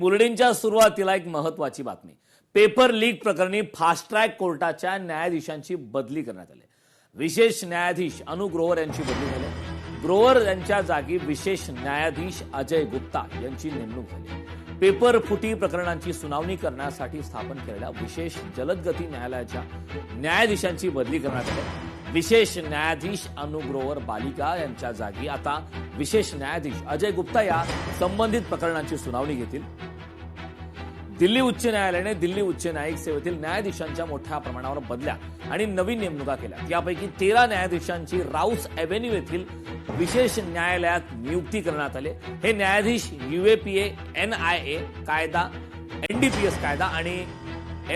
बुलेटिनच्या सुरुवातीला एक महत्त्वाची बातमी. पेपर लीक प्रकरणी फास्ट ट्रॅक कोर्टाच्या न्यायाधीशांची बदली करण्यात आली. विशेष न्यायाधीश अनु ग्रोवर यांची बदली झाली. ग्रोवर यांच्या जागी विशेष न्यायाधीश अजय गुप्ता यांची नेमणूक झाली. पेपर फुटी प्रकरणांची सुनावणी करण्यासाठी स्थापन केलेल्या विशेष जलदगती न्यायालयाच्या न्यायाधीशांची बदली करण्यात आली. विशेष न्यायाधीश अनु ग्रोवर बालिका यांच्या जागी आता विशेष न्यायाधीश अजय गुप्ता या संबंधित प्रकरणांची सुनावणी घेतील. दिल्ली उच्च न्यायालयाने दिल्ली उच्च न्यायिक सेवेतील न्यायाधीशांच्या मोठ्या प्रमाणावर बदल्या आणि नवीन नेमणुका केल्या. यापैकी 13 न्यायाधीशांची राऊस एव्हेन्यू येथील विशेष न्यायालयात नियुक्ती करण्यात आली. हे न्यायाधीश UAPA, NIA कायदा, NDPS कायदा आणि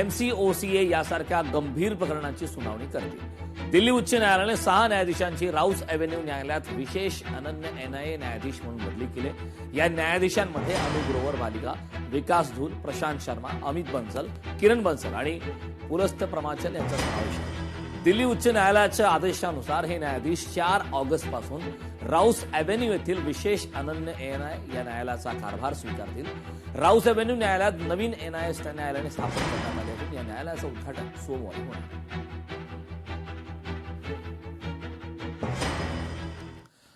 MCOCA यासारख्या गंभीर प्रकरणांची सुनावणी करतील. दिल्ली उच्च न्यायालयाने 6 न्यायाधीशांची राऊस एव्हेन्यू न्यायालयात विशेष अनन्य NIA न्यायाधीश म्हणून बदली केली. या न्यायाधीशांमध्ये अनु ग्रोवर बालिका, विकास धूल, प्रशांत शर्मा, अमित बंसल, किरण बंसल आणि पुलस्त प्रमाचल यांचा समावेश आहे. दिल्ली उच्च न्यायालयाच्या आदेशानुसार हे न्यायाधीश 4 ऑगस्टपासून राऊस एव्हेन्यू येथील विशेष अनन्य NIA या न्यायालयाचा कारभार स्वीकारतील. राऊस एव्हेन्यू न्यायालयात नवीन NIA न्यायालयाने स्थापन करण्यात आले असून या न्यायालयाचं उद्घाटन सोमवारी होणार.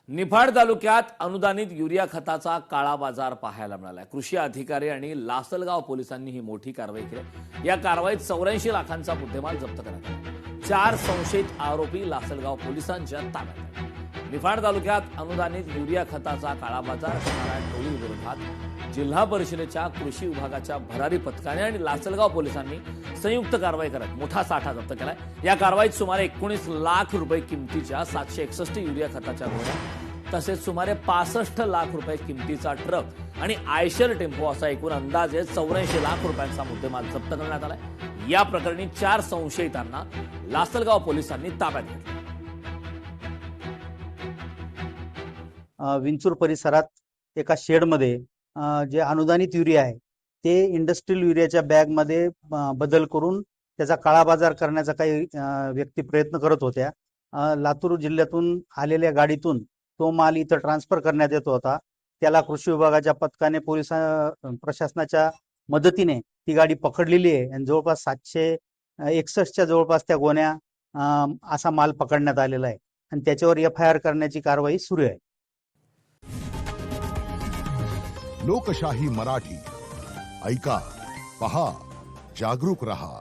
निफाड तालुक्यात अनुदानित युरिया खताचा काळा बाजार पाहायला मिळाला. कृषी अधिकारी आणि लासलगाव पोलिसांनी ही मोठी कारवाई केली. या कारवाईत 84 लाखांचा मुद्देमाल जप्त करण्यात आला. 4 संशयित आरोपी लासलगाव पोलिसांच्या ताब्यात आहेत. निफाड तालुक्यात अनुदानित युरिया खताचा काळा बाजार करणाऱ्या टोळीविरोधात जिल्हा परिषदेच्या कृषी विभागाच्या भरारी पथकाने आणि लासलगाव पोलिसांनी संयुक्त कारवाई करत मोठा साठा जप्त केलाय. या कारवाईत सुमारे 19 लाख रुपये किमतीच्या 761 युरिया खताच्या गोण्या तसेच सुमारे 65 लाख रुपये किमतीचा ट्रक आणि आयशर टेम्पो असा एकूण अंदाजे 84 लाख रुपयांचा मुद्देमाल जप्त करण्यात आलाय. या प्रकरणी 4 संशयितांना लासलगाव पोलिसांनी ताब्यात घेतलं. विंचूर परिसरात एका शेडमध्ये जे अनुदानित युरिया आहे ते इंडस्ट्रियल युरियाच्या बॅगमध्ये बदल करून त्याचा काळा बाजार करण्याचा काही व्यक्ती प्रयत्न करत होत्या. लातूर जिल्ह्यातून आलेल्या गाडीतून तो माल इथं ट्रान्सफर करण्यात येत होता. त्याला कृषी विभागाच्या पथकाने पोलीस प्रशासनाच्या मदतीने ती गाडी पकडलेली आहे आणि जवळपास 761च्या जवळपास त्या गोण्या असा माल पकडण्यात आलेला आहे आणि त्याच्यावर FIR करण्याची कारवाई सुरू आहे. लोकशाही मराठी ऐका, पहा, जागरूक रहा.